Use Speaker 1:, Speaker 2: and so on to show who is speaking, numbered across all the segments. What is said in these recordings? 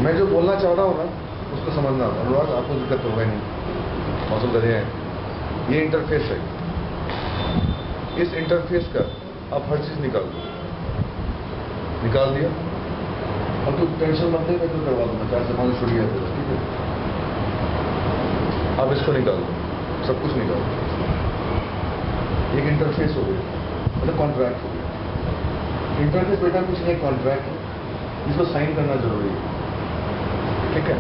Speaker 1: मैं जो बोलना चाह रहा हूँ ना उसको समझना। अनुराग आपको दिक्कत होगा नहीं, मौसम दरिया है। ये इंटरफेस है, इस इंटरफेस का आप हर चीज़ निकाल दो। निकाल दिया, अब तो टेंशन मत ले, मैं तो करवा दूंगा 4 से 5 छुट्टियाँ, ठीक है। अब इसको निकाल दो, सब कुछ निकाल दो। एक इंटरफेस हो गया, मतलब कॉन्ट्रैक्ट हो गया। इंटरफेस बेटा कुछ नहीं, कॉन्ट्रैक्ट है, जिसको साइन करना जरूरी है, ठीक है।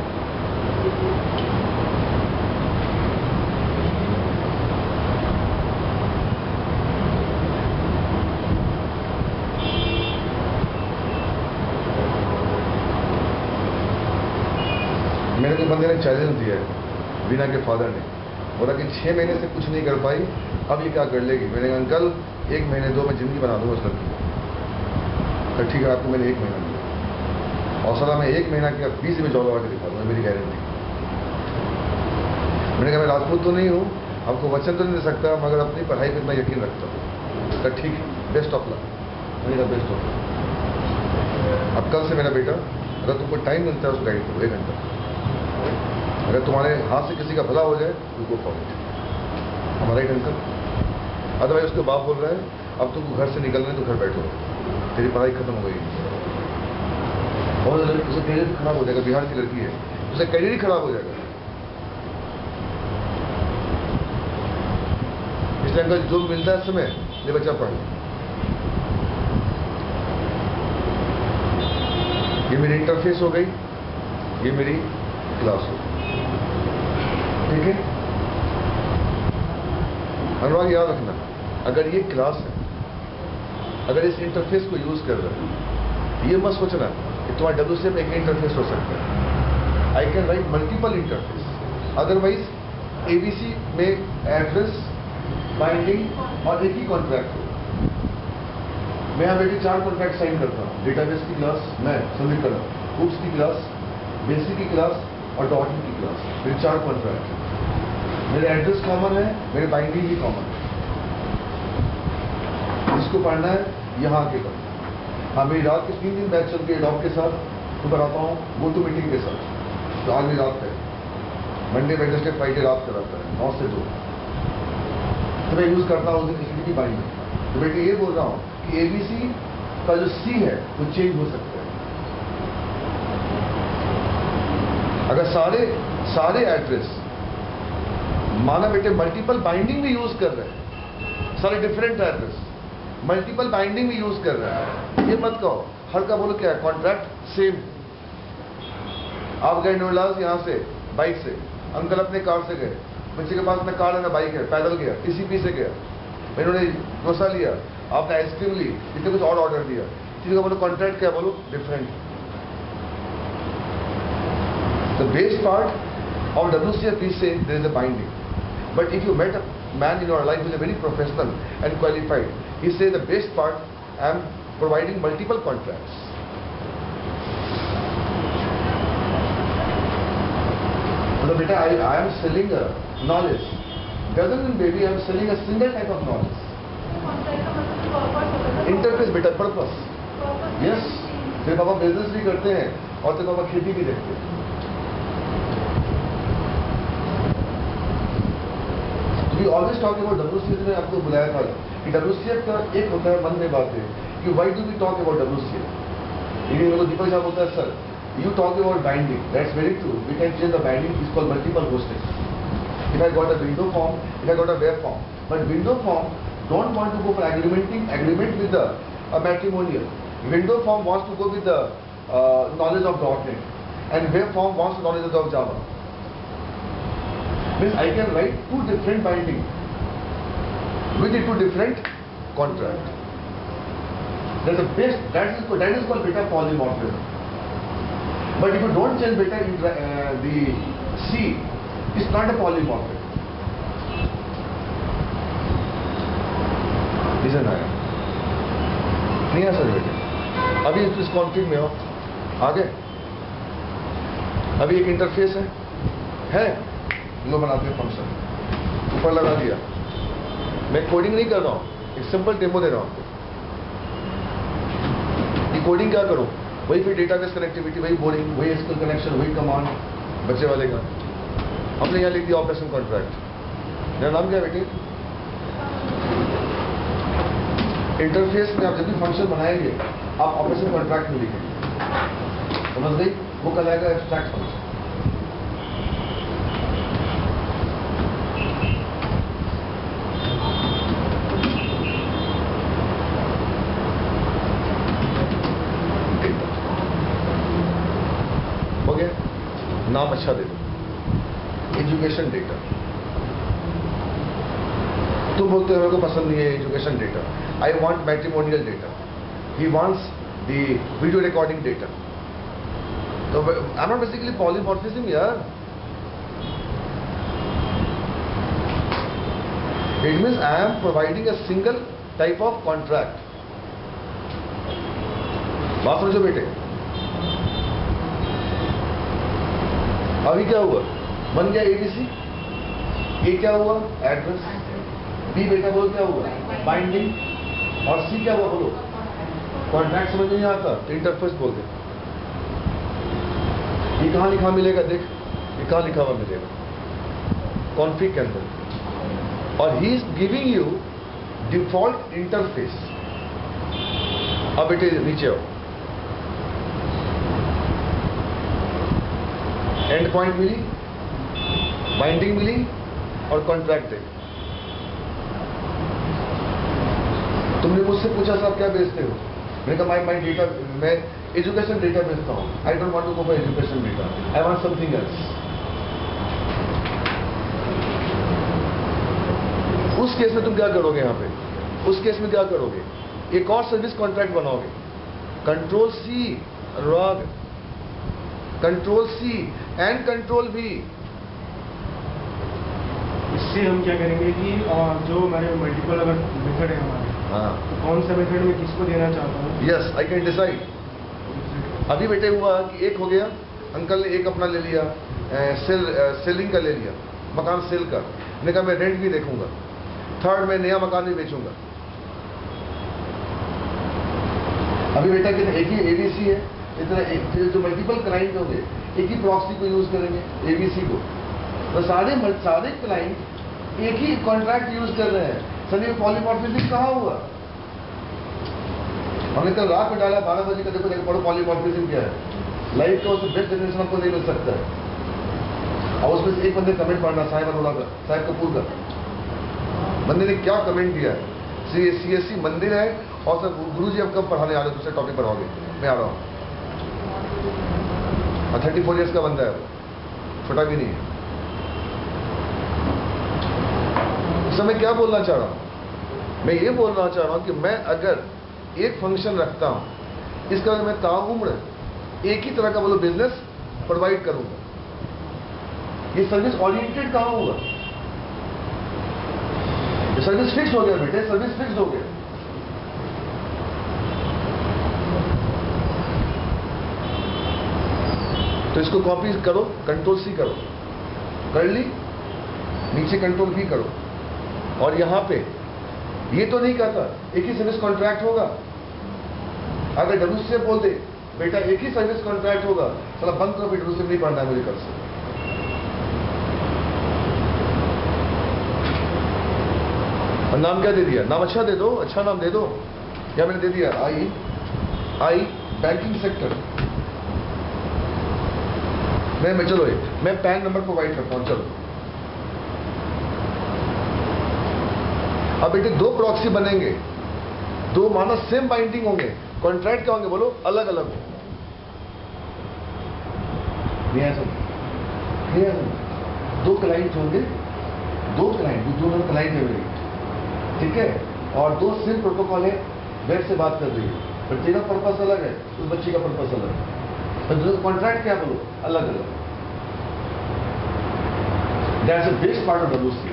Speaker 1: मेरे को बंदे ने चैलेंज दिया है, बीना के फादर ने बोला कि 6 महीने से कुछ नहीं कर पाई, अब ये क्या कर लेगी। मैंने कहा अंकल 1 महीने दो, मैं जिंदगी बना दूंगा उस लड़की को। तो ठीक है, आपको मैंने 1 महीना दिया, और सलाह मैं 1 महीना की 20 में जॉब लगा के दिखा दूंगा, मेरी गारंटी। मैंने कहा मैं राजपूत तो नहीं हूँ, आपको वचन तो नहीं दे सकता, मगर अपनी पढ़ाई पर इतना यकीन रखता हूँ। तो ठीक है, बेस्ट ऑफ लक। मैंने कहा बेस्ट ऑफ लक। अब कल से मेरा बेटा, अगर तुमको टाइम मिलता है उसको गाइड करो 1 घंटा। अगर तुम्हारे हाथ से किसी का भला हो जाए तो गो फॉर इट, हमारा ही अंकल। अदरवाइज उसके बाप बोल रहा है अब तुमको घर से निकलना है तो घर बैठो, तेरी पढ़ाई खत्म हो गई। और उसे करियर खराब हो जाएगा, बिहार की लड़की है, उसे करियर ही खराब हो जाएगा। इसलिए अंकल जो मिलता है समय ये बच्चा पढ़ लो। ये मेरी इंटरफेस हो गई, ये मेरी क्लास हो गई, ठीक है। अनुराग याद रखना, अगर ये क्लास है, अगर इस इंटरफेस को यूज कर रहे हो, ये मत सोचना कि तुम्हारा WCF एक इंटरफेस हो सकता है। I can write multiple interface. Otherwise ABC में एड्रेस, बाइंडिंग और एक ही कॉन्ट्रैक्ट हो। मैं यहाँ बैठे 4 कॉन्ट्रैक्ट साइन करता हूँ। डेटाबेस की क्लास मैं सबमिट कर रहा हूँ, बुक्स की क्लास, बेसिक की क्लास और डॉटिंग की क्लास, मेरे 4 कॉन्ट्रैक्ट। मेरे एड्रेस कॉमन है, मेरे बाइंडिंग भी कॉमन है। जिसको पढ़ना है यहाँ के पढ़ना। हाँ, मेरी रात के 3 दिन बैच चलती है डॉग के साथ, तो कराता हूँ गो टू मीटिंग के साथ। तो आज मेरी रात है, मंडे वेडनेसडे फ्राइडे रात कराता है 9 से 2। तो मैं यूज़ करता हूँ उस दिन किसी की बाइंडिंग। तो बेटे ये बोल रहा हूँ कि ABC का जो C है वो चेंज हो सकता है। अगर सारे एड्रेस माना बेटे मल्टीपल बाइंडिंग भी यूज कर रहे हैं, सारे डिफरेंट एड्रेस मल्टीपल बाइंडिंग भी यूज कर रहे हैं, ये मत कहो। हर का बोलो क्या है, कॉन्ट्रैक्ट सेम। आप गए नोएडा यहाँ से बाइक से, अंकल अपने कार से गए, बच्चे के पास में कार है ना बाइक है, पैदल गया, TCP से गया, इन्होंने डोसा लिया, आपने आइसक्रीम ली, इसने कुछ और ऑर्डर दिया, किसी का बोलो कॉन्ट्रैक्ट क्या, बोलो different. The base part of WCF is saying there is a binding. But if you met a man in your life who is a very professional and qualified, he says the best part, I am providing multiple contracts. So beta, I am selling a knowledge. Doesn't mean baby I am selling a single type of knowledge. Interface beta, purpose. Yes. तेरे पापा business भी करते हैं और तेरे पापा खेती भी देखते हैं। We always talk about WCF में आपको बुलाया था कि WCF का एक होता है मन में बात है कि why do we talk about WCF? लेकिन मेरे को दीपक साहब बोलता है sir you talk about binding, that's very true, we can change the binding, is called multiple hosting. If I got a window form, if I got a web form, but window form don't want to go for agreement with the matrimonial. Window form wants to go with the knowledge of .NET, and web form wants knowledge of Java. Means I can write 2 different binding with the 2 different contract. That's the best. That is called beta polymorphism. But if you don't change beta the C, it's not a polymorphism. Listen, आया नहीं है sir बेटे, अभी इस conflict में हो आगे। अभी एक इंटरफेस है लो बनाते हैं फंक्शन, ऊपर लगा दिया। मैं कोडिंग नहीं कर रहा हूँ, एक सिंपल डेमो दे रहा हूँ आपको। ये कोडिंग क्या करूँ, वही फिर डेटाबेस कनेक्टिविटी, वही बोरिंग, वही एसक्यूएल कनेक्शन, वही कमांड बच्चे वाले का। हमने यहाँ लिख दिया ऑपरेशन कॉन्ट्रैक्ट। मेरा नाम क्या है बेटे? इंटरफेस में आप जब भी फंक्शन बनाएंगे आप ऑपरेशन कॉन्ट्रैक्ट में लिखेंगे, समझ गई? वो कहलाएगा एब्स्ट्रैक्ट फंक्शन। हो गया? नाम अच्छा दे दो, एजुकेशन डेटा। तुम बोलते हो मेरे को पसंद नहीं है education data, I want matrimonial data, he wants the video recording data. तो I am not basically polymorphism यार, it means I am providing a single type of contract. बात समझो बेटे। अभी क्या हुआ? बन गया एबीसी। ए क्या हुआ? एड्रेस। बी बेटा बोलो क्या हुआ? बाइंडिंग। और सी क्या हुआ बोलो? कॉन्ट्रैक्ट। समझ नहीं आता तो इंटरफेस बोल दे। ये कहाँ लिखा मिलेगा? देख, ये कहाँ लिखा हुआ मिलेगा? कॉन्फिग के अंदर। और he is giving you default interface. अब बेटे नीचे आओ, एंड पॉइंट मिली, बाइंडिंग मिली और कॉन्ट्रैक्ट दे। तुमने मुझसे पूछा साहब क्या बेचते हो? मैंने कहा माई डेटा, मैं एजुकेशन डेटा बेचता हूँ। I don't want to go for education data, I want something else. उस केस में तुम क्या करोगे? यहाँ पे उस केस में क्या करोगे? एक और सर्विस कॉन्ट्रैक्ट बनाओगे, control C wrong, control C and control V.
Speaker 2: इससे हम क्या करेंगे कि जो हमारे मल्टीपल अगर मेथड है हमारे,
Speaker 1: हाँ,
Speaker 2: तो कौन सा मेथड में किसको देना चाहता हूँ?
Speaker 1: Yes, I can decide. अभी बेटे हुआ कि एक हो गया, अंकल ने एक अपना ले लिया, सेलिंग का ले लिया, मकान सेल का। मैंने कहा मैं रेंट भी देखूंगा। थर्ड, मैं नया मकान भी बेचूंगा। अभी बेटा कि एक ही एबीसी है, इतना जो मल्टीपल क्लाइंट होंगे एक ही प्रॉक्सी को यूज करेंगे, एबीसी को। तो सारे क्लाइंट एक ही कॉन्ट्रैक्ट यूज कर रहे हैं। सर ये पॉलीमॉर्फिज्म कहाँ हुआ? हमने कल रात में डाला 12 बजे का, देखो देखो पढ़ो पॉलीमॉर्फिज्म क्या है। लाइफ का उससे बेस्ट जनरेशन आपको नहीं मिल सकता है। और उसमें से एक बंदे कमेंट पढ़ना, साहिब अरोड़ा का, साहिब कपूर का। बंदे ने क्या कमेंट दिया है? सीएससी मंदिर है और सर गुरुजी अब कब पढ़ाने आ रहे हो? दूसरे टॉपिक पढ़ाओगे? मैं आ रहा हूँ। 34 ईयर्स का बंदा है वो, छोटा भी नहीं है। इस समय क्या बोलना चाह रहा हूं? मैं ये बोलना चाह रहा हूं कि मैं अगर एक फंक्शन रखता हूं, इसका मतलब मैं ताउम्र एक ही तरह का बोलो बिजनेस प्रोवाइड करूंगा। ये सर्विस ओरिएंटेड कहां हुआ? ये सर्विस फिक्स हो गया बेटे, सर्विस फिक्स हो गया। तो इसको कॉपी करो, कंट्रोल सी करो, कर ली, नीचे कंट्रोल भी करो। और यहां पे ये तो नहीं कहता एक ही सर्विस कॉन्ट्रैक्ट होगा। अगर डब्ल्यू से बोल दे बेटा एक ही सर्विस कॉन्ट्रैक्ट होगा, चला बंद करो, डब्ल्यू से नहीं पढ़ना है मुझे कल से। और नाम क्या दे दिया? नाम अच्छा दे दो, अच्छा नाम दे दो। या मैंने दे दिया आई बैंकिंग सेक्टर। मैं चलो मैं पैन नंबर प्रोवाइड करता हूं। चलो अब बेटे दो प्रॉक्सी बनेंगे, दो मानो सेम बाइंडिंग होंगे, कॉन्ट्रैक्ट क्या होंगे बोलो? अलग अलग हो। दो क्लाइंट होंगे, दो क्लाइंट है मेरी, ठीक है, और दो सेम प्रोटोकॉल है, वेब से बात कर रही है, पर तेरा पर्पस अलग है, उस बच्ची का पर्पस अलग है। तो कॉन्ट्रैक्ट क्या बोलो? अलग अलग। That's a best part of WC.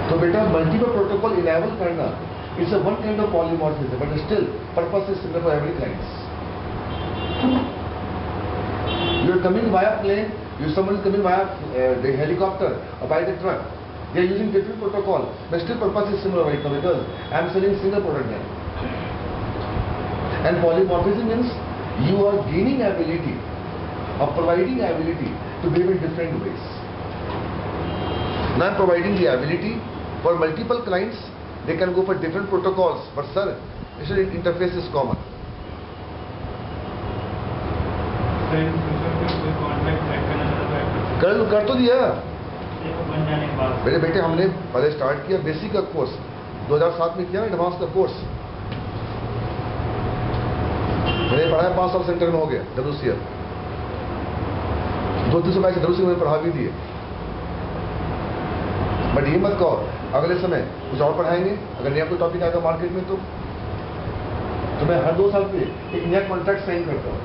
Speaker 1: तो बेटा मल्टीपल प्रोटोकॉल इनेबल करना it's a one kind of polymorphism, but still purpose is similar for every clients. You are coming via plane, someone is coming via the helicopter or by the truck. They are using different protocol, but still purpose is similar right now because I am selling single product there. And polymorphism means you are gaining ability or providing ability to behave in different ways. Now I'm providing the ability for multiple clients. They can go for different protocols, but sir, actually interface is common. कर तो दिया मेरे बेटे, हमने पहले start किया basic का course 2007 में किया, एडवांस का कोर्स मैंने पढ़ाया 5 साल सेंटर में हो गया WCF 2-300 बैच WCF में पढ़ा भी दिए। बट ये मत कहो अगले समय कुछ और पढ़ाएंगे, अगर नया कोई टॉपिक आएगा मार्केट में तो मैं हर 2 साल पे एक नया कॉन्ट्रैक्ट साइन करता हूँ।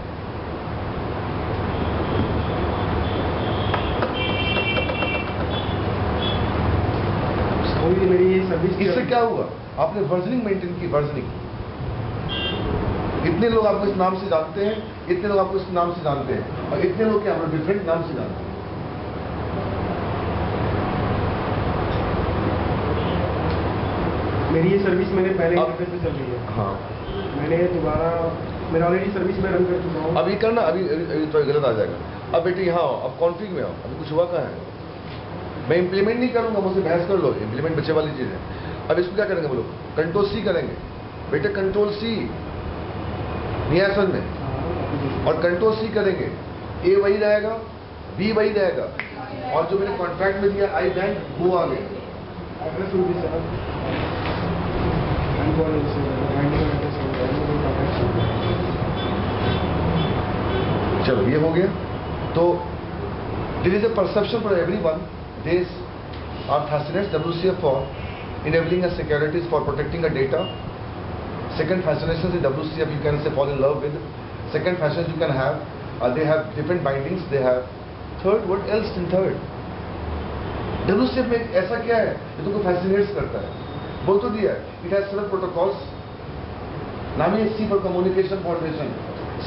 Speaker 2: मेरी ये सर्विस
Speaker 1: इससे क्या हुआ, आपने वर्जनिंग मेंटेन की, वर्जनिंग। इतने लोग आपको इस नाम से जानते हैं, इतने लोग आपको इस नाम से जानते हैं, और इतने लोग क्या हम डिफरेंट नाम से जानते हैं।
Speaker 2: मेरी ये सर्विस मैंने पहले इंटरफेस पे चल रही है।
Speaker 1: हाँ,
Speaker 2: मैंने दोबारा मेरा ऑलरेडी सर्विस में रन कर चुका हूँ।
Speaker 1: अभी करना, अभी तो गलत आ जाएगा। अब बेटे यहाँ आओ, अब कॉन्फिग में आओ, अभी कुछ हुआ कहाँ है। मैं इंप्लीमेंट नहीं करूंगा, मुझसे बहस कर लो, इंप्लीमेंट बच्चे वाली चीज है। अब इसको क्या करेंगे बोलो, कंट्रोल C करेंगे बेटे, कंट्रोल C नहीं है असल में, और कंट्रोल C करेंगे, A वही रहेगा, B वही रहेगा, और जो मैंने कॉन्ट्रैक्ट में दिया आई बैंक वो आ गया। चलो ये हो गया। तो there is a perception for everyone, these are fascinates WCF for enabling a securities for protecting a data. Second fascination is WCF you can say fall in love with. Second fascination you can have, they have different bindings, they have. Third, what else in third? WCF में ऐसा क्या है जो तुमको fascinates करता है? बोल तो दिया है, it has several protocols. नाम ही C for communication foundation.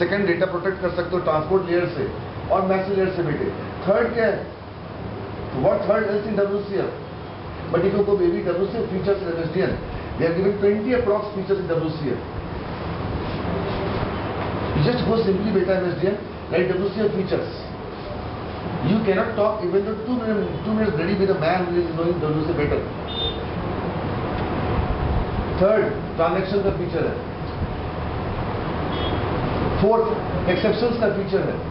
Speaker 1: Second, data protect कर सकते हो ट्रांसपोर्ट लेयर से और मैसेज लेयर से बेटे। थर्ड क्या है? What third else in WCF? But if you go baby WCF features in MSDN, they have given 20 approx features in WCF. You just go simply beta MSDN, write WCF features. You cannot talk even though 2 minutes ready with a man who is knowing WCF better. Third, transaction का feature है। Fourth, exceptions का feature है।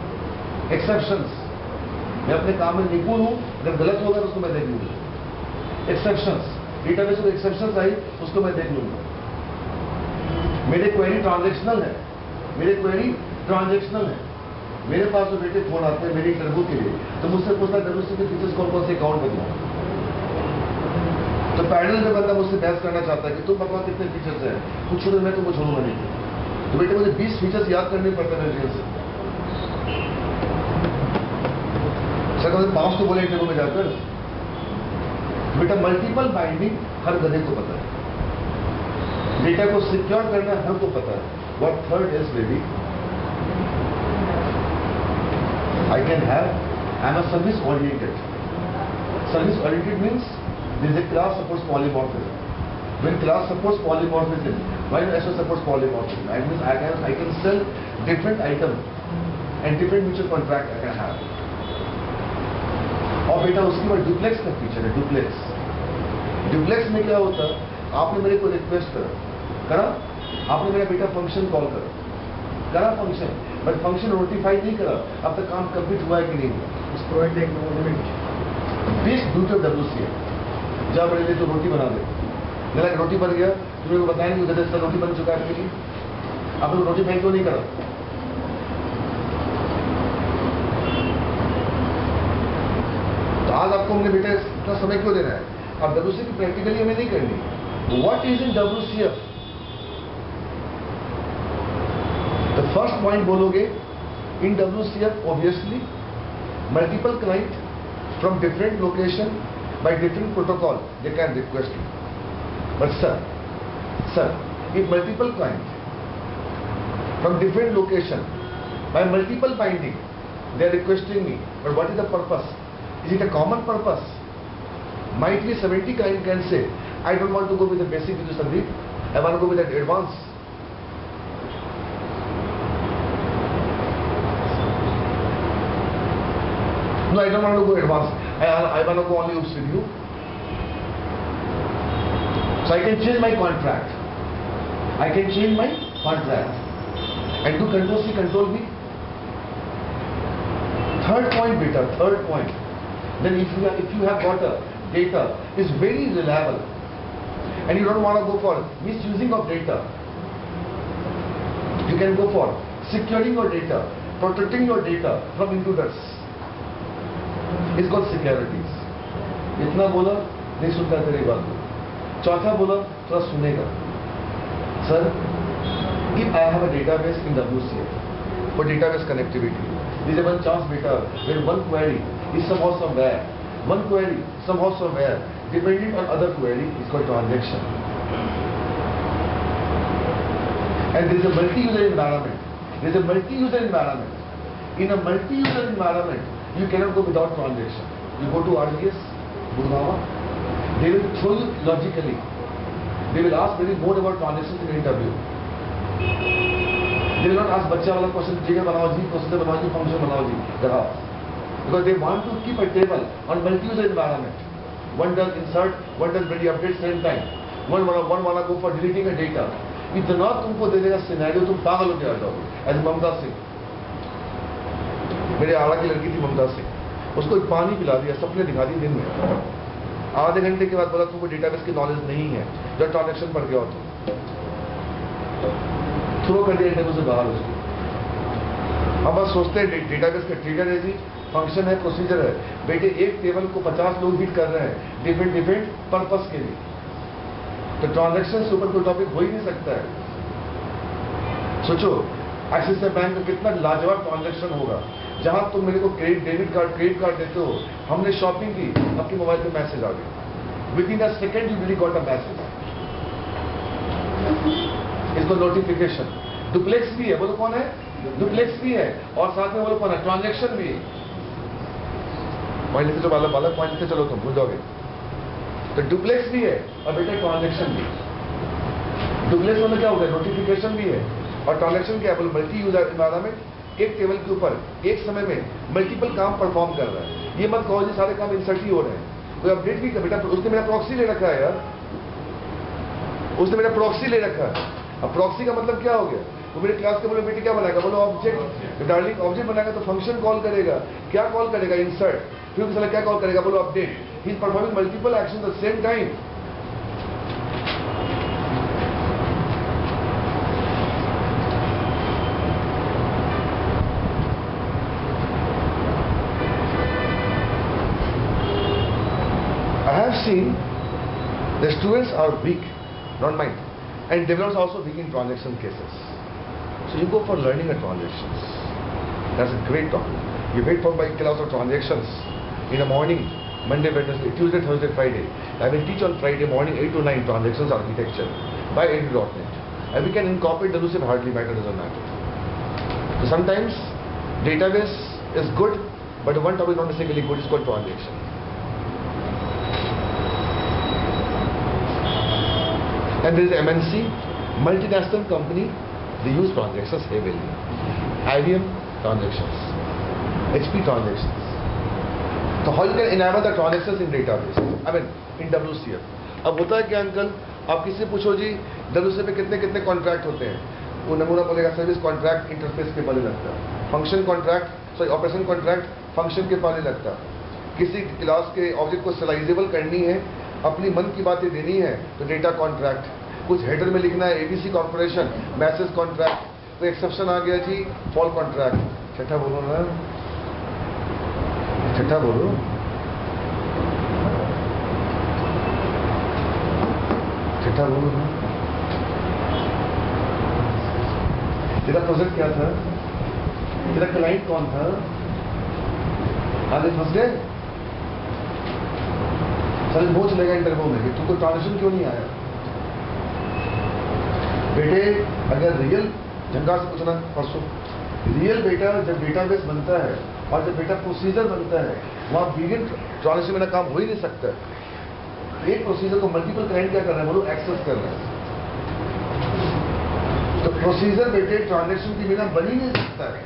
Speaker 1: Exceptions मैं अपने काम में निपुण हूं, अगर गलत होगा तो उसको मैं देख लूंगा। एक्सेप्शंस, डेटाबेस में एक्सेप्शंस आई उसको मैं देख लूंगा। मेरे क्वेरी ट्रांजैक्शनल है, मेरे क्वेरी ट्रांजैक्शनल है। मेरे पास जो बेटे फोन आते हैं मेरी इंटरव्यू के लिए, तो मुझसे पूछता है WCF के फीचर्स कौन कौन से अकाउंट बदलाऊं। तो पैनल में बंदा मुझसे बहस करना चाहता है कि तुम बताओ कितने फीचर्स हैं, कुछ छोड़ो, मैं तुमको छोड़ूंगा नहीं। तो बेटे मुझे 20 फीचर्स याद करने पड़ते हैं मेरे से। सर 5 तो बोले इंटरव्यू में जाकर। बेटा मल्टीपल बाइंडिंग हर गधे को पता है, डेटा को सिक्योर करना हर को पता है। What third is baby, I can have, I am a service oriented. Service oriented means this is class supports polymorphism. When class supports polymorphism, when SO supports polymorphism, I mean I can sell different item and different mutual contract I can have. और बेटा उसके बाद duplex का feature है। Duplex में क्या होता है, आपने मेरे को रिक्वेस्ट करा, आपने मेरा बेटा फंक्शन कॉल करा फंक्शन, बट फंक्शन नोटिफाई नहीं करा, अब तक काम कंप्लीट हुआ है कि नहीं हुआ। बेस्ट ब्यूटी ऑफ WCF, जा मेरे लिए तो रोटी बना दे। मेरा रोटी बन गया, तुम्हें बताया नहीं उधर से रोटी बन चुका है आपके लिए, आपने रोटी फेंक क्यों नहीं करा? आज आपको हमने बेटा इतना समय क्यों देना है? अब WCF की प्रैक्टिकली हमें नहीं करनी। What is in WCF? The first point बोलोगे in WCF obviously multiple client from different location by different protocol they can request you. But sir if multiple client from different location by multiple binding they are requesting me, but what is the purpose? Is it a common purpose? Might be 70 client can say, I don't want to go with the basic with Sandeep, I want to go with that advanced. No, I don't want to go advanced. I want to go only OOPS with you. So I can change my contract. I can change my contract. And do control C, control V. Third point, beta, third point. Then if you have got a data is very reliable and you don't want to go for misusing of data, you can go for securing your data, protecting your data from intruders. It's called securities. इतना बोला नहीं सुनता तेरी बात को. चौथा बोला थोड़ा सुनेगा. Sir, if I have a database in WCF for database connectivity, there is one chance beta when one query is somehow somewhere, depending on other query is called transaction. And there is a multi-user environment. In a multi-user environment, you cannot go without transaction. You go to RDS, Gurgaon, they will throw you logically. They will ask very more about transactions in interview. They will not ask बच्चा वाला question जिगर बनाओ जी, procedure बनाओ जी, function बनाओ जी, दिखाओ. Because they want to keep a table on multi-user environment. One does insert, one does ready update same time. One wanna go for deleting a data. इतना तुमको दे देगा सिनेरियो, तुम पागल हो जाओगे. As ममता सिंह, मेरे आड़ा की लड़की थी ममता सिंह, उसको पानी पिला दिया, सपने दिखा दी दिन में. आधे घंटे के बाद बोला तुमको डेटाबेस की नॉलेज नहीं है, जब ट्रांजेक्शन पढ़ गया हो तुम, थ्रो कर दिया इंटरव्यू से बाहर उसको. हम बस सोचते हैं डेटाबेस का ट्रिगर है जी, फंक्शन है, प्रोसीजर है. बेटे एक टेबल को 50 लोग हिट कर रहे हैं डिफरेंट पर्पस के लिए. तो ट्रांजेक्शन से ऊपर कोई टॉपिक हो ही नहीं सकता है. सोचो एक्सिस बैंक का कितना लाजवाब ट्रांजेक्शन होगा, जहां तुम मेरे को क्रेडिट कार्ड देते हो, हमने शॉपिंग की, आपके मोबाइल पे मैसेज आ गया. With in a second you really got a message. इसको नोटिफिकेशन. डुप्लेक्स भी है, बोलो कौन है? डुप्लेक्स भी है, और साथ में बोलो कौन है? ट्रांजेक्शन भी है. पॉइंट लिखते चलो, बालक पॉइंट लिखते चलो, तुम भूल जाओगे. तो डुप्लेक्स भी है और बेटा ट्रांजेक्शन भी. डुप्लेक्स में क्या होगा? नोटिफिकेशन भी है, और ट्रांजेक्शन क्या है? बोलो मल्टी यूजर एनवायरनमेंट, एक टेबल के ऊपर एक समय में मल्टीपल काम परफॉर्म कर रहा है. ये मत कहो जी सारे काम इंसर्ट ही हो रहे हैं. कोई अपडेट भी कर, बेटा उसने मेरा प्रॉक्सी ले रखा है यार, उसने मेरा प्रॉक्सी ले रखा है. अब प्रॉक्सी का मतलब क्या हो गया? वो मेरे क्लास के बोले बेटे क्या बनाएगा? बोलो ऑब्जेक्ट. डार्लिंग ऑब्जेक्ट बनाएगा तो फंक्शन कॉल करेगा. क्या कॉल करेगा? इंसर्ट. फिर साला क्या कॉल करेगा? बोलो update. He is performing multiple action at the same time. I have seen the students are weak, not mine, and developers are also weak in transaction cases. So you go for learning at transactions. That's a great topic. You wait for my class of transactions in the morning, Monday, Wednesday, Tuesday, Thursday, Friday. I will teach on Friday morning 8 to 9 transactions architecture by AD.NET. And we can incorporate WCF hardly matter, doesn't matter. So sometimes database is good, but one topic not necessarily good is called transaction. And there is MNC, multinational company, they use transactions heavily. IBM transactions, HP transactions. So how you can enable the transactions in database? I mean in WCF. अब होता है क्या uncle, आप किसी से पूछो जी WCF पे कितने कॉन्ट्रैक्ट होते हैं, वो नमूना बोलेगा सर्विस कॉन्ट्रैक्ट इंटरफेस के पहले लगता है, function contract sorry operation contract function के पहले लगता है. किसी क्लास के ऑब्जेक्ट को सिलाइजेबल करनी है, अपनी मन की बातें देनी है तो डेटा कॉन्ट्रैक्ट. कुछ हेडर में लिखना है ABC कॉर्पोरेशन मैसेज कॉन्ट्रैक्ट, तो एक्सेप्शन आ गया जी फॉल कॉन्ट्रैक्ट. छठा बोलो ना, छठा बोलो. छठा बोलो ना. तेरा प्रोजेक्ट क्या था? तेरा क्लाइंट कौन था? आगे फंस गए. सर वो चलेगा इंटरव्यू में कि तुमको ट्रांजेक्शन क्यों नहीं आया? बेटे अगर रियल झंगा से पूछना परसों, रियल बेटा जब डेटाबेस बनता है और जब बेटा प्रोसीजर बनता है, वहाँ बिगिन ट्रांजेक्शन में काम हो ही नहीं सकता. एक प्रोसीजर को मल्टीपल क्लाइंट क्या कर रहे हैं? बोलो एक्सेस कर रहे हैं. तो प्रोसीजर बेटे ट्रांजेक्शन के बिना बन ही नहीं सकता है.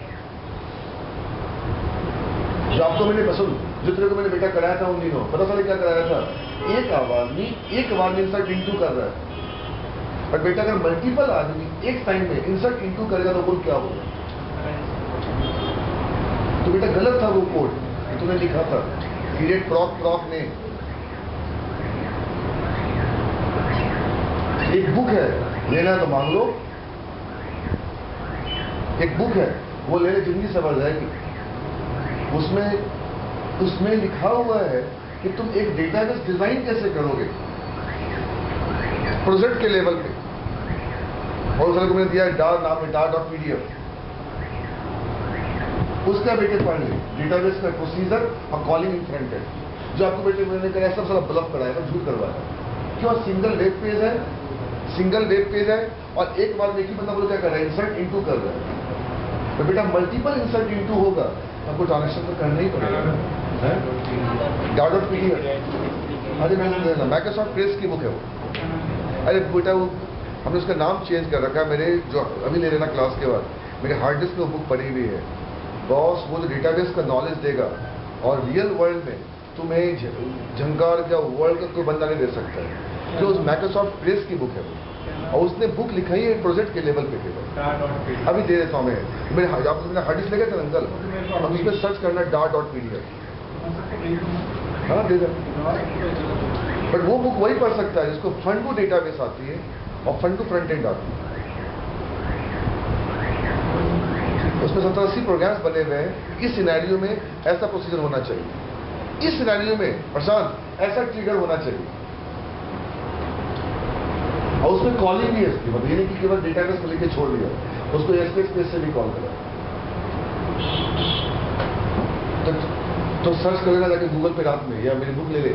Speaker 1: जो आपको मैंने पसंद, जो तेरे को मैंने बेटा कराया था उन दिनों, पता चला क्या कराया था? एक आदमी इंसर्ट इंटू कर रहा है, और बेटा अगर मल्टीपल आदमी एक टाइम में इंसर्ट इंटू करेगा तो बोल क्या होगा? तो बेटा गलत था वो कोड कि तूने लिखा था पीरियड प्रॉक ने। एक बुक है, लेना तो मांग लो, एक बुक है वो ले ले, जिंदगी सवर जाएगी। उसमें लिखा हुआ है कि तुम एक डेटाबेस डिजाइन कैसे करोगे प्रोजेक्ट के लेवल पे, और उसने को मैंने दिया डार नाम है dar.pdf, उसका बेटे पढ़ ले डेटाबेस का प्रोसीजर और कॉलिंग इन फ्रंट एंड, जो आपको बेटे मैंने कराया सब सारा ब्लफ कराया था, झूठ करवाया। क्यों? सिंगल वेब पेज है और एक बार में एक ही बंदा बोलो क्या कर रहा है? इंसर्ट इंटू कर रहा है। तो बेटा मल्टीपल इंसर्ट इंटू होगा, आपको ट्रांजेक्शन तो करना ही पड़ेगा। dar.pdf, अरे मैंने देना माइक्रोसॉफ्ट प्रेस की बुक है वो। अरे बेटा वो हमने उसका नाम चेंज कर रखा है, मेरे जो अभी ले लेना क्लास के बाद, मेरे हार्ड डिस्क में बुक पड़ी हुई है। बॉस वो जो डेटाबेस का नॉलेज देगा और रियल वर्ल्ड में तुम्हें झंकार का वर्ल्ड का कोई बंदा नहीं दे सकता है, जो उस माइक्रोसॉफ्ट प्रेस की बुक है वो, और उसने बुक लिखा ही है प्रोजेक्ट के लेवल पे केवल। अभी दे देता हूँ मैं, मेरे आपने हार्ड डिस्क लेगा था अंकल, अब उसमें सर्च करना dar.pdf, हाँ दे दे। बट वो बुक वही पढ़ सकता है जिसको फंड टू डेटाबेस आती है और फंड टू फ्रंट एंड आती है। उसमें 70-80 प्रोग्राम्स बने हुए हैं। इस सिनेरियो में ऐसा प्रोसीजर होना चाहिए, इस सिनेरियो में प्रशांत ऐसा ट्रिगर होना चाहिए, और उसमें कॉलिंग भी है इसकी, मतलब ये नहीं कि केवल डेटाबेस को लेके छोड़ दिया, उसको एसपीएक्स से भी कॉल करा। तो सर्च कर लेना जाके गूगल पे रात में, या मेरी बुक ले ले,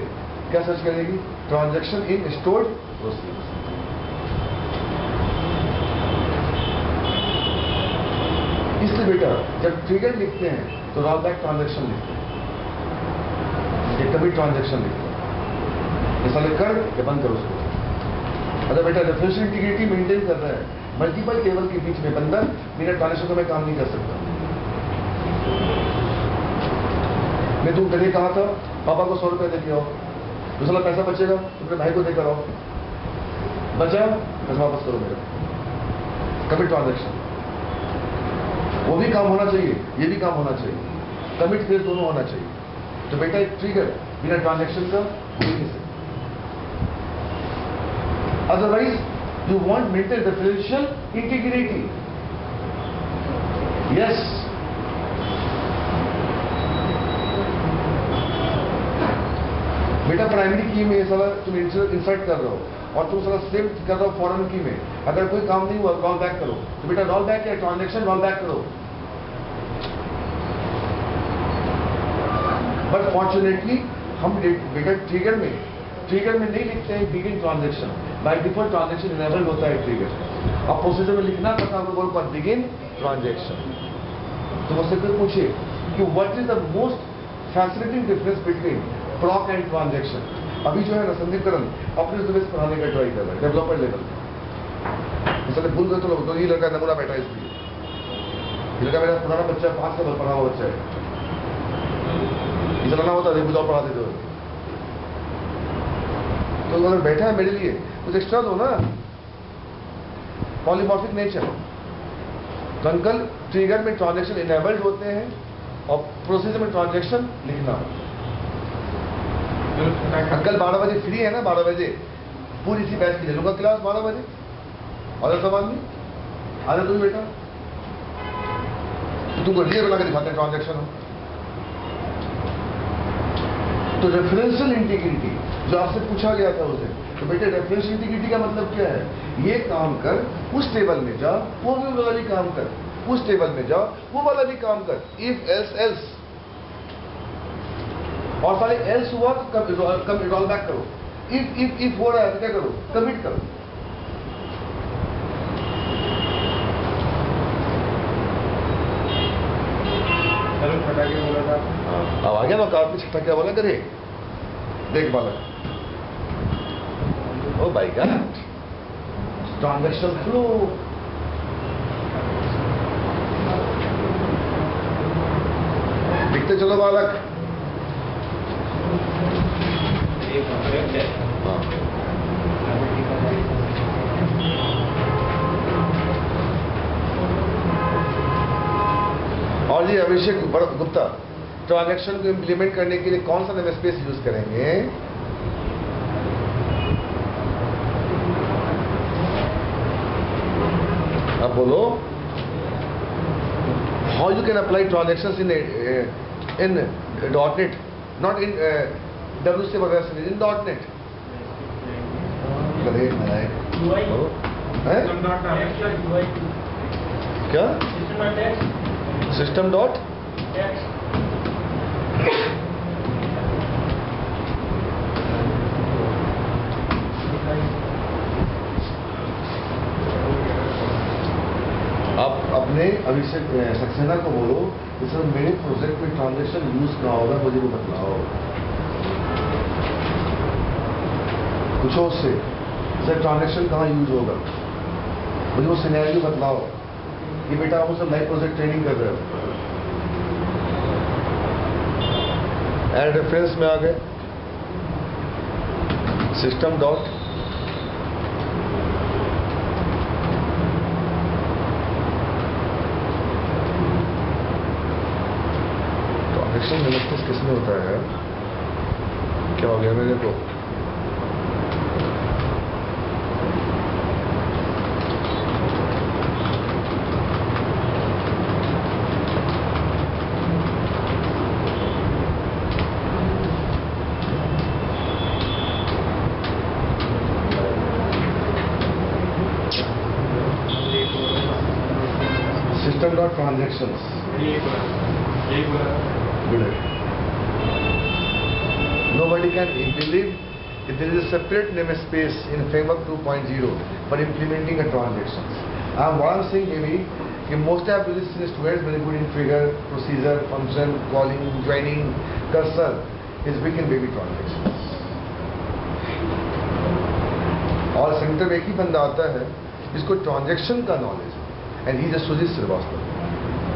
Speaker 1: क्या सर्च करेगी? Transaction in stored procedures. इसलिए बेटा जब ट्रिगर लिखते हैं तो रोल बैक ट्रांजैक्शन लिखते हैं, ये कभी ट्रांजैक्शन लिखते हैं, ऐसा कर या बंद करो उसको। अगर बेटा रेफरेंशियल इंटीग्रिटी मेंटेन कर रहा है मल्टीपल टेबल के बीच में, बंदा बिना ट्रांजैक्शन का मैं काम नहीं कर सकता। मैं तुम कभी कहा था पापा को 100 रुपए देके आओ, दूसरा पैसा बचेगा तो अपने भाई को देकर आओ, बचा पैसा वापस करो मेरा, कभी ट्रांजैक्शन। वो भी काम होना चाहिए, ये भी काम होना चाहिए, कमिट फेल दोनों होना चाहिए। तो बेटा एक ट्रिगर बिना ट्रांजैक्शन का हो नहीं सकता। Otherwise you want maintain referential integrity. Yes, बेटा प्राइमरी की में ये सारा तुम इंसर्ट कर रहे हो और तुम सारा सेव कर रहे हो फॉरेन की में, अगर कोई काम नहीं हुआ रोल बैक करो, तो बेटा रोल बैक या ट्रांजैक्शन रोल बैक करो। बट फॉर्चुनेटली हम बेटा ट्रिगर में नहीं लिखते हैं begin transaction, by default transaction enabled होता है ट्रिगर। अब प्रोसीजर में लिखना पड़ता है बोल पर बिगिन ट्रांजैक्शन। तो मुझसे फिर पूछिए कि what is the most fascinating difference between प्रॉक and transaction. अभी जो है ना संदीप करण अपने स्टूडेंट्स पढ़ाने का ट्राई कर रहा है डेवलपर लेवल पे। इसलिए भूल गए तो लोग, तो ये लड़का नमूना बैठा है इसलिए, ये लड़का मेरा पुराना बच्चा 5 साल पढ़ा हुआ बच्चा है, चलाना होता है बुझाओ पढ़ा देते हो। तो अगर बैठा है मेरे लिए कुछ एक्स्ट्रा दो ना, पॉलीमॉर्फिक नेचर। तो अंकल ट्रिगर में ट्रांजैक्शन इनेबल्ड होते हैं और प्रोसीजर में ट्रांजैक्शन लिखना। अंकल 12 बजे फ्री है ना? 12 बजे पूरी सी बैच की ले लूंगा क्लास 12 बजे, और सवाल नहीं आ तुम बेटा, तुमको रियल बना के दिखाते हैं ट्रांजैक्शन हो। तो रेफरेंशियल इंटीग्रिटी जो आपसे पूछा गया था उसे, तो बेटे रेफरेंशियल इंटीग्रिटी का मतलब क्या है? ये काम कर, उस टेबल में जा, वो वाला भी काम कर, उस टेबल में जा, वो वाला भी काम कर। इफ एल्स और सारे एल्स हुआ तो रोल बैक करो। इफ हो रहा है तो क्या करो? कमिट करो।
Speaker 2: छठा क्या बोला था?
Speaker 1: अब आ गया ना कार पे छठा क्या बोला करे? देख बालक, ओ भाई का ट्रांजैक्शन फ्लो। लिखते चलो बालक।
Speaker 3: ये कॉन्ट्रैक्ट है।
Speaker 1: हाँ, और जी अभिषेक गुप्ता, ट्रांजैक्शन को इम्प्लीमेंट करने के लिए कौन सा नेम स्पेस यूज करेंगे? अब बोलो। How you can apply transactions in .NET, not in WC वगैरह से, इन .NET।
Speaker 2: UI
Speaker 1: हैं?
Speaker 2: system dot text UI
Speaker 1: क्या?
Speaker 2: system dot text
Speaker 1: system dot
Speaker 2: text
Speaker 1: आप अपने अभिषेक सक्सेना को बोलो कि सर मेरे प्रोजेक्ट में ट्रांजैक्शन यूज कहाँ होगा, मुझे वो बतलाओ। पूछो उससे, सर ट्रांजैक्शन कहाँ यूज होगा, मुझे वो सिनेरियो बतलाओ कि बेटा आप सब नए प्रोजेक्ट ट्रेनिंग कर रहे हो। एड रेफरेंस में आ गए, सिस्टम डॉट ट्रांजैक्शन एनालिसिस किसमें होता है? क्या हो गया मेरे को? System dot transactions. Nobody can believe that there is a separate namespace in Framework 2.0 for implementing a transactions. What I'm saying maybe, कि most of the students very good in trigger, procedure, function, calling, joining, cursor is weak in baby transactions. और centre में एक ही बंदा आता है जिसको transaction का knowledge है, and he is Sujit Shrivastava,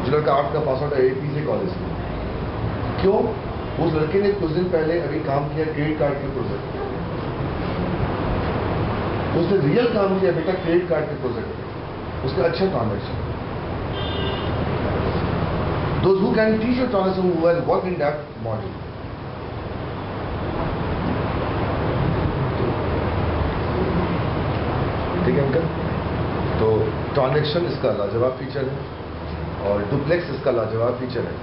Speaker 1: जो लड़का 8 का पास आउट है APC कॉलेज में। क्यों? उस लड़के ने कुछ दिन पहले अभी काम किया क्रेडिट कार्ड के प्रोजेक्ट पे। उसने रियल काम किया बेटा क्रेडिट कार्ड के प्रोजेक्ट पे, उसके अच्छे transaction. Those who can teach you transaction who have worked in that module. ठीक है अंकल? तो ट्रांजैक्शन इसका लाजवाब फीचर है और डुप्लेक्स इसका लाजवाब फीचर है।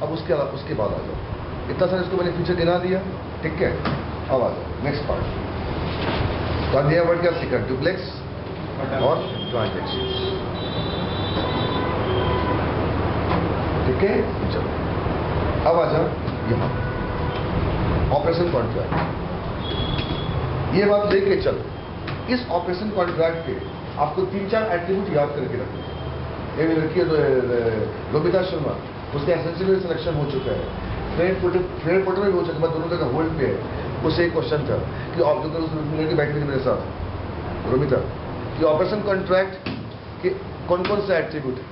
Speaker 1: अब उसके बाद आ जाओ, इतना सारा इसको मैंने फीचर गिना दिया, ठीक है? अब आ जाओ नेक्स्ट पार्ट। तो दिया वर्ड क्या सीखा? डुप्लेक्स और ट्रांजैक्शन, ठीक है? चलो अब आ जाओ यहाँ ऑपरेशन कॉन्ट्रैक्ट। ये बात लेके चलो, इस ऑपरेशन कॉन्ट्रैक्ट पे आपको 3-4 एट्रीब्यूट याद करके रखना है। ये लड़की लोबिता शर्मा, उसके एसएससी में सिलेक्शन हो चुका है, फ्रेंड पोर्टल में भी हो चुका है, दोनों जगह होल्ड पे है। उससे एक क्वेश्चन था कि लड़की बैठी थी मेरे साथ रोमिता, कि ऑपरेशन कॉन्ट्रैक्ट के कौन कौन से एट्रीब्यूट है,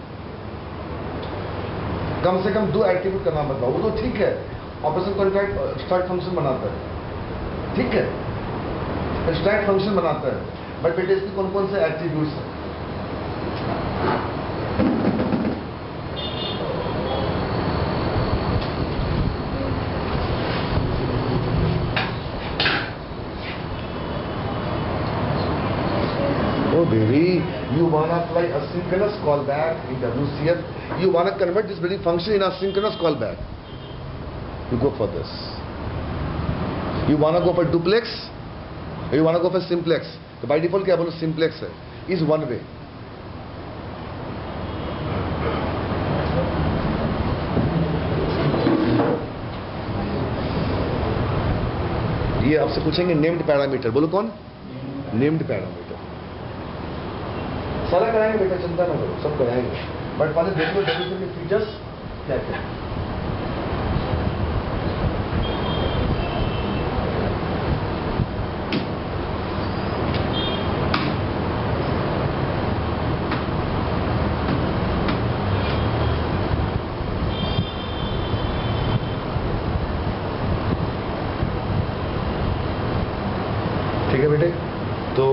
Speaker 1: कम से कम 2 एट्रीब्यूट का नाम बताओ। वो तो ठीक है, ऑपरेशन कॉन्ट्रैक्ट स्टार्ट फंक्शन बनाता है, ठीक है, स्टैक फंक्शन बनाता है, बट बेटे इसके कौन कौन से एट्रीब्यूट्स हैं? Oh baby, you wanna apply asynchronous callback in WCF? You wanna convert this very function in asynchronous callback? You go for this. You wanna go for duplex? You want to go for simplex? तो by default क्या बोलो? simplex है, is one way. ये आपसे पूछेंगे named parameter, बोलो कौन? Named parameter. सारा कराएंगे बेटा, चिंता ना करो, सब कराएंगे, बट पहले देखो डेफिनेशन के फीचर्स क्या क्या है। तो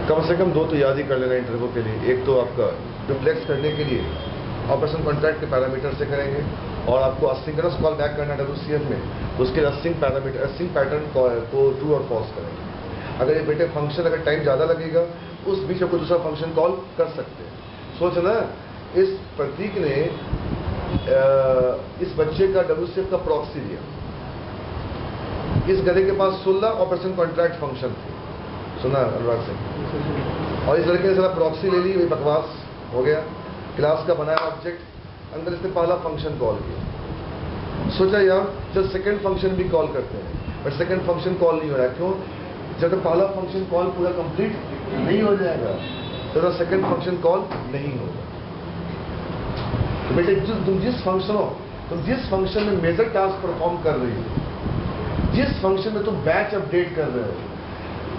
Speaker 1: कम से कम 2 तो याद ही कर लेना इंटरव्यू के लिए। एक तो आपका डुप्लेक्स करने के लिए ऑपरेशन कॉन्ट्रैक्ट के पैरामीटर से करेंगे, और आपको असिंक्रोनस कॉल बैक करना WCF में, उसके असिंक पैटर्न को ट्रू और फॉल्स करेंगे। अगर ये बेटे फंक्शन अगर टाइम ज़्यादा लगेगा, उस बीच में कोई दूसरा फंक्शन कॉल कर सकते हैं। सोचना, इस प्रतीक ने इस बच्चे का WCF का प्रॉक्सी दिया। इस गधे के पास 16 ऑपरेशन कॉन्ट्रैक्ट फंक्शन थे, सुना अनुराग सिंह, और इस लड़के ने सारा प्रॉक्सी ले ली, वही बकवास हो गया। क्लास का बनाया ऑब्जेक्ट, अंदर इसने पहला फंक्शन कॉल किया। सोचा यार जब सेकंड फंक्शन भी कॉल करते हैं, बट सेकंड फंक्शन कॉल नहीं हो रहा है। क्यों? जब तक पहला फंक्शन कॉल पूरा कंप्लीट नहीं हो जाएगा तो सेकंड फंक्शन कॉल नहीं होगा। तो बेटे तुम जिस फंक्शन में मेजर टास्क परफॉर्म कर रही हो, जिस फंक्शन में तुम बैच अपडेट कर रहे हो,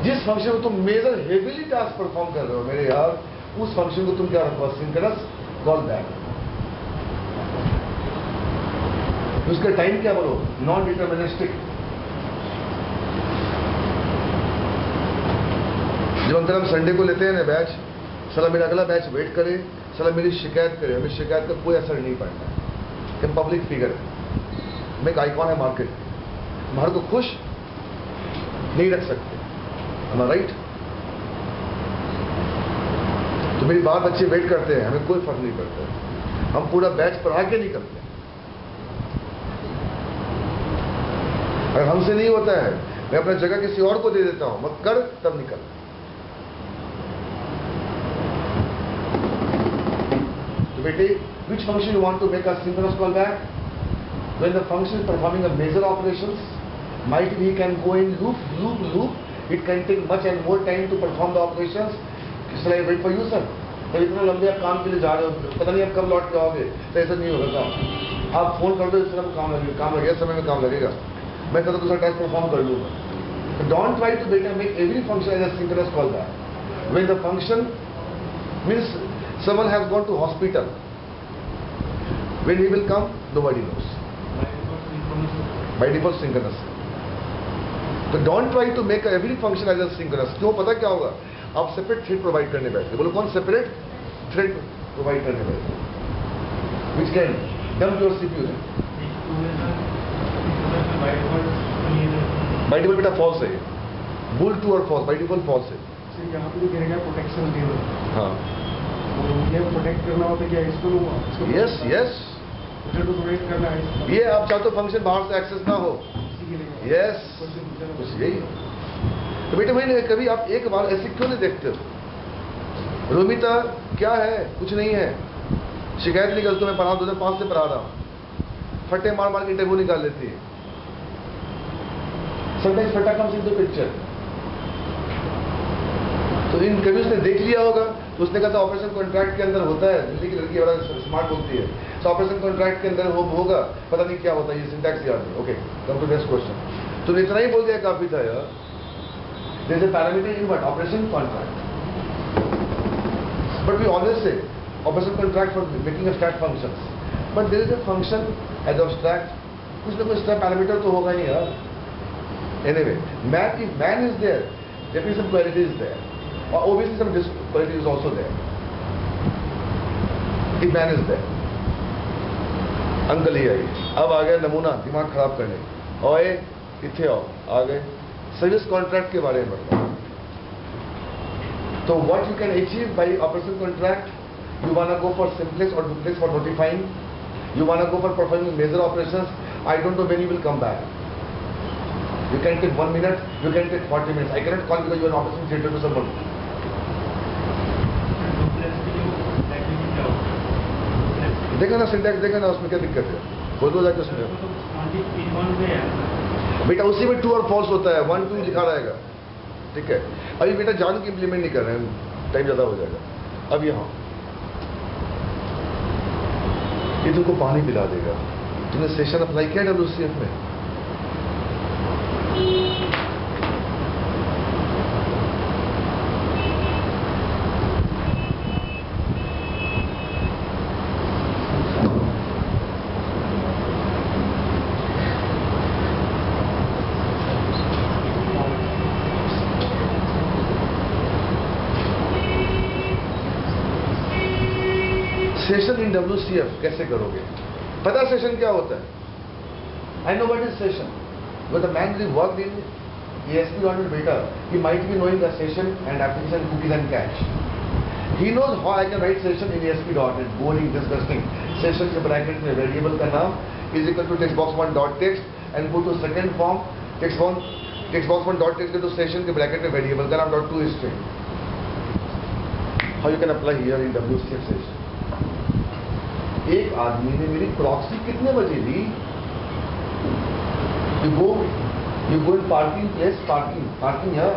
Speaker 1: जिस फंक्शन में तुम मेजर हेवीली टास्क परफॉर्म कर रहे हो, मेरे यार उस फंक्शन को तुम क्या रखो? Synchronous call back. उसका टाइम क्या बोलो? Non deterministic. जब अंदर हम संडे को लेते हैं ना बैच, साला मेरा अगला बैच वेट करे, साला मेरी शिकायत करे, हमें शिकायत का कोई असर नहीं पड़ता है कि पब्लिक फिगर है, मैं एक आइकॉन है मार्केट, हमारे को खुश नहीं रख सकते, हम राइट? तो मेरी बात बच्चे वेट करते हैं, हमें कोई फर्क नहीं पड़ता है, हम पूरा बैच पढ़ा के निकलते हैं। अगर हमसे नहीं होता है, मैं अपना जगह किसी और को दे देता हूं, मत कर तब निकल। तो बेटे, which function you want to make a synchronous call back? When the function is performing a major operations, might be can go in loop. It can take much and more time to perform the operations. Shall I wait for you, sir? तो इतना लंबे आप काम के लिए जा रहे हो, पता नहीं आप कब लौट के आओगे, तो ऐसा नहीं होगा काम। आप फोन कर दो, इस समय काम लगेगा, समय में काम लगेगा, मैं कल दूसरा टास्क परफॉर्म कर लूंगा। डोंट ट्राई टू बेटा make every function as a synchronous call back. When the function means someone has gone to hospital, when he will come nobody knows, by default synchronous। तो don't try to make every function as a synchronous. क्यों? पता क्या होगा? आप separate thread provide करने बैठे। बोलो कौन? सेपरेट थ्रेड प्रोवाइड करने बैठे, which can dump your CPU। By default बेटा फॉल्स है, बुल ट्रू और फॉल्स, बाय डिफॉल्ट फॉल्स है।
Speaker 2: यहाँ पे जो करेगा प्रोटेक्शन दे दो,
Speaker 1: हाँ
Speaker 2: ये प्रोटेक्ट करना होता क्या इसको?
Speaker 1: यस
Speaker 2: प्रोटेक्ट करना है।
Speaker 1: ये आप चाहते हो फंक्शन बाहर से एक्सेस ना हो। यस, कुछ यही। तो बेटे भाई कभी आप एक बार ऐसे क्यों नहीं देखते हो? रोमिता क्या है? कुछ नहीं है, शिकायत नहीं करती, मैं पढ़ा 2005 से पढ़ा रहा हूँ, फट्टे मार मार के इंटरव्यू निकाल लेती है। समटाइम्स फट्टा कम्स इनटू पिक्चर। तो इन कभी उसने देख लिया होगा, तो उसने कहा था ऑपरेशन कॉन्ट्रैक्ट के अंदर होता है, दिल्ली की लड़की बड़ा स्मार्ट बोलती है, तो ऑपरेशन कॉन्ट्रैक्ट के अंदर होगा, पता नहीं क्या होता है, ये सिंटैक्स याद नहीं। Okay, come to next question. तो इतना ही बोल दिया काफी था यार। There is a parameter in what? Operation contract. But we always say operation contract for making a stat functions, but there is a function as abstract, कुछ ना कुछ पैरामीटर तो होगा ही यार। Anyway, if man is there, definitely some quality is there, or obviously some quality is also there. If man is there, uncle ही आई, अब आ गया नमूना दिमाग खराब करने। ओए इथे आओ, आ गए सर्विस कॉन्ट्रैक्ट के बारे में बताओ। तो what you can achieve by operation contract? You wanna go for simplex or duplex for notifying, you wanna go for performing major operations. I don't know when you will come back. You can take 1 minute, you can take 40 minutes. I cannot call because you are an operations theater to someone. देखा ना syntax, देखा ना उसमें क्या दिक्कत है? बोल दो जाके उसमें। बेटा उसी में ट्रू और फॉल्स होता है, 1 2 लिखा रहेगा, ठीक है? अभी बेटा जान के इंप्लीमेंट नहीं कर रहे हैं, टाइम ज़्यादा हो जाएगा। अब यहाँ ये तुमको पानी पिला देगा। तुमने सेशन अप्लाई किया WCF में? सेशन इन WCF कैसे करोगे? पता सेशन क्या होता है? I know what is session. But the man who worked in ASP.NET Beta, he might be knowing the session and application cookies and cache. He knows how I can write session in ASP.NET. Boring, disgusting. Session के bracket में variable का नाम is equal to textbox1.text and go to second form textbox1.text to session के bracket में variable का नाम .to string. How you can apply here in WCF session? एक आदमी ने मेरी प्रॉक्सी कितने बजे ली? You go in parking place, parking यार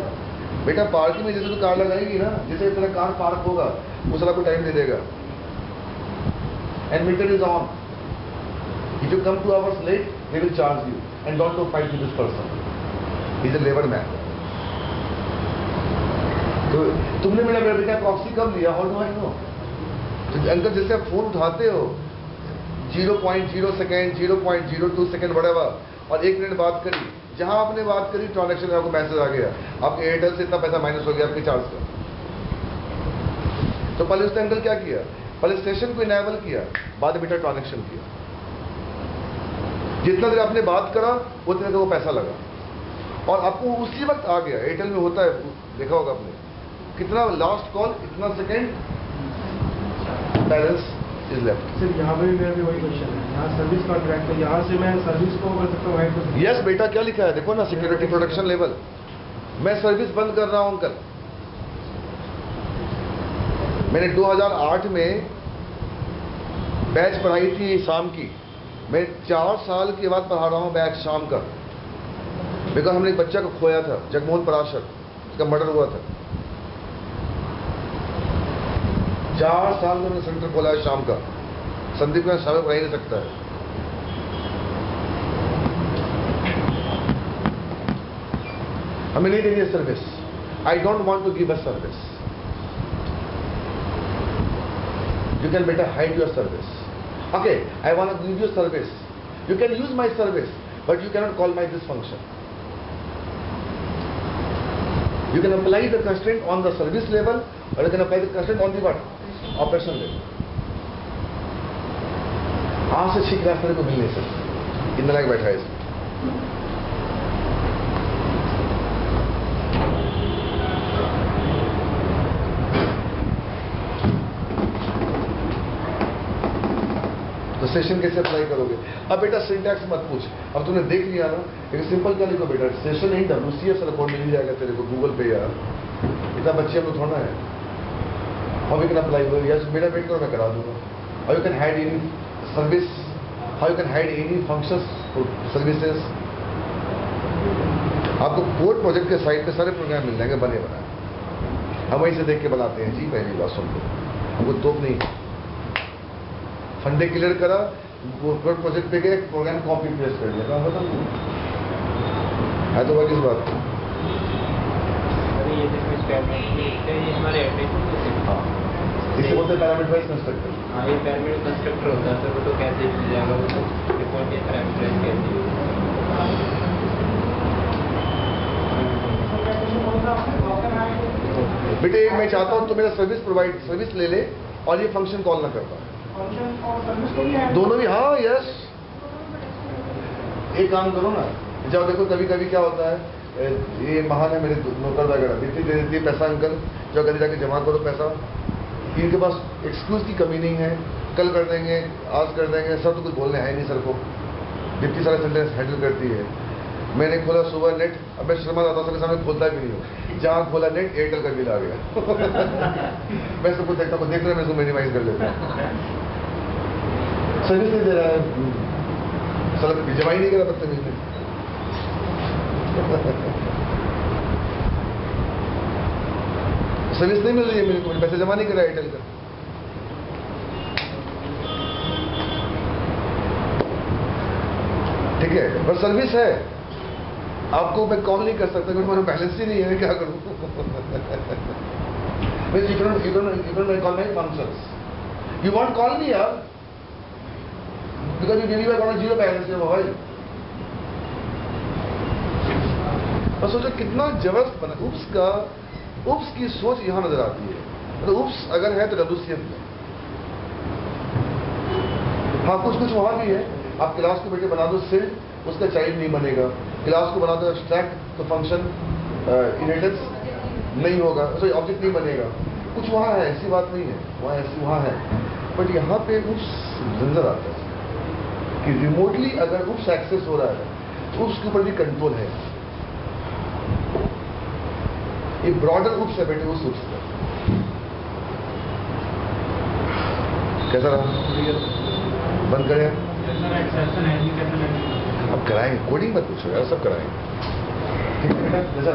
Speaker 1: बेटा, पार्किंग में जैसे तो कार लगाएगी ना, जैसे तेरा कार पार्क होगा उस को टाइम दे देगा. And meter is on. If you come 2 hours late, they will charge you. And don't go fight with this person. He's a labor man. तो तुमने मेरा बेटा प्रॉक्सी कब लिया? How do I know? Uncle जैसे आप phone उठाते हो 0.0 सेकेंड, 0.02 सेकेंड whatever, और 1 मिनट बात करी, जहां आपने बात करी ट्रांजैक्शन में आपको मैसेज आ गया, आपके एयरटेल से इतना पैसा माइनस हो गया आपके चार्ज का. तो पहले उसने अंकल क्या किया? पहले सेशन को इनेबल किया, बाद में ट्रांजैक्शन किया. जितना देर आपने बात करा उतने देर वो पैसा लगा और आपको उसी वक्त आ गया. एयरटेल में होता है, देखा होगा आपने, कितना लास्ट कॉल इतना second balance is left.
Speaker 2: Sir यहाँ पे भी मेरा भी वही क्वेश्चन है. यहाँ सर्विस कॉन्ट्रैक्ट है, यहाँ से मैं सर्विस को कर सकता हूँ, हाइड कर सकता हूँ.
Speaker 1: यस बेटा, क्या लिखा है देखो ना, सिक्योरिटी प्रोटेक्शन लेवल. मैं सर्विस बंद कर रहा हूं अंकल. मैंने 2008 में बैच पढ़ाई थी शाम की. मैं 4 साल के बाद पढ़ा रहा हूं बैच शाम का, बिकॉज हमने एक बच्चा को खोया था, जगमोहन पराशर, उसका मर्डर हुआ था. 4 साल में मैंने सेंटर खोला है शाम का. संदीप का शाम में पढ़ा ही नहीं सकता है. हमें नहीं देनी है service. I don't want to give a service. You can better hide your service. Okay, I want to give you service. You can use my service, but you cannot call my this function. You can apply the constraint on the service level, or you can apply the constraint on the what? Operation level. आज से ठीक रास्ते को मिल नहीं सकता. इतना लायक बैठा है इसमें. तो सेशन कैसे अप्लाई करोगे? अब बेटा सिंटैक्स मत पूछ, अब तूने देख लिया ना. एक सिंपल क्या लिखो बेटा, सेशन इन WCF से कोड मिल जाएगा तेरे को गूगल पे. यार इतना बच्चे हम लोग थोड़ा है. How you can apply? Yes बेटा वेट करो, मैं करा दूंगा. How you can hide any service, how you can hide any functions services. आपको कोड प्रोजेक्ट के साइट पे सारे प्रोग्राम मिल जाएंगे बने बनाए. हम वहीं से देख के बनाते हैं जी. पहली बात सुन लो, हमको तोप नहीं. फंडे क्लियर करा, कोड प्रोजेक्ट पे गए, प्रोग्राम कॉपी पेस्ट कर दिया. खत्म है. तो बाकी इस बात हाँ, इसे बोलते हैं पैरामीटराइज कंस्ट्रक्टर.
Speaker 3: हाँ, ये पैरामीटर कंस्ट्रक्टर होता है सर. वो तो कैसे मिल जाएगा? वो तो डिफॉल्ट ये पैरामीटराइज कैसे होगा?
Speaker 1: बेटे मैं चाहता हूँ तो मेरा सर्विस ले ले और ये फंक्शन कॉल ना कर पाए. दोनों भी. हाँ यस, एक काम करो ना. जब देखो कभी कभी क्या होता है, ये महान है मेरे नौकर वगैरह, देती दे देती है पैसा अंकल, जो कभी जाके जमा करो पैसा. इनके पास एक्सक्यूज की कमी नहीं है, कल कर देंगे, आज कर देंगे, सब तो कुछ बोलने है नहीं सर को. डिप्टी सारा सेंटेंस हैंडल करती है. मैंने खोला सुबह नेट, अब मैं शर्मा दादा सबके सामने खोलता भी नहीं हूँ. जहाँ खोला नेट, एयरटेल का बिल आ गया. मैं सबको देखता हूँ, देख रहे मैं उसको मिनिमाइज कर लेता हूँ. सर्विस नहीं दे रहा है, सर जमा ही नहीं करा बदतमीज ने. सर्विस नहीं मिल रही है मेरे को, पैसे जमा नहीं करा एयरटेल का. ठीक है, पर सर्विस है. आपको मैं कॉल नहीं कर सकता क्योंकि मेरा बैलेंस ही नहीं है. क्या करूं? you don't call my functions. You won't call me यार, because you deliver on a zero balance है मोबाइल. और सोचो कितना जबरदस्त बना. उप्स की सोच यहाँ नजर आती है. तो उप्स अगर है तो WCF में. हाँ, कुछ कुछ वहाँ भी है। आप क्लास को बेटे बना दो सिल्ड, उसका चाइल्ड नहीं बनेगा। क्लास को बना दो एब्स्ट्रैक्ट, तो फंक्शन इनहेरिटेंस नहीं होगा, सॉरी ऑब्जेक्ट नहीं बनेगा। कुछ वहाँ है, ऐसी बात नहीं है, वहाँ है। बट यहाँ पे उप्स नजर आता है कि रिमोटली अगर उप्स एक्सेस हो रहा है तो उसके ऊपर भी कंट्रोल है। एक ब्रॉडर उप्स है बेटे, उस उप्स पर कैसा रहा? बंद करें अब कराएंगे, कोडिंग मत पूछो यार, सब कराएंगे। ठीक है बेटा, जैसा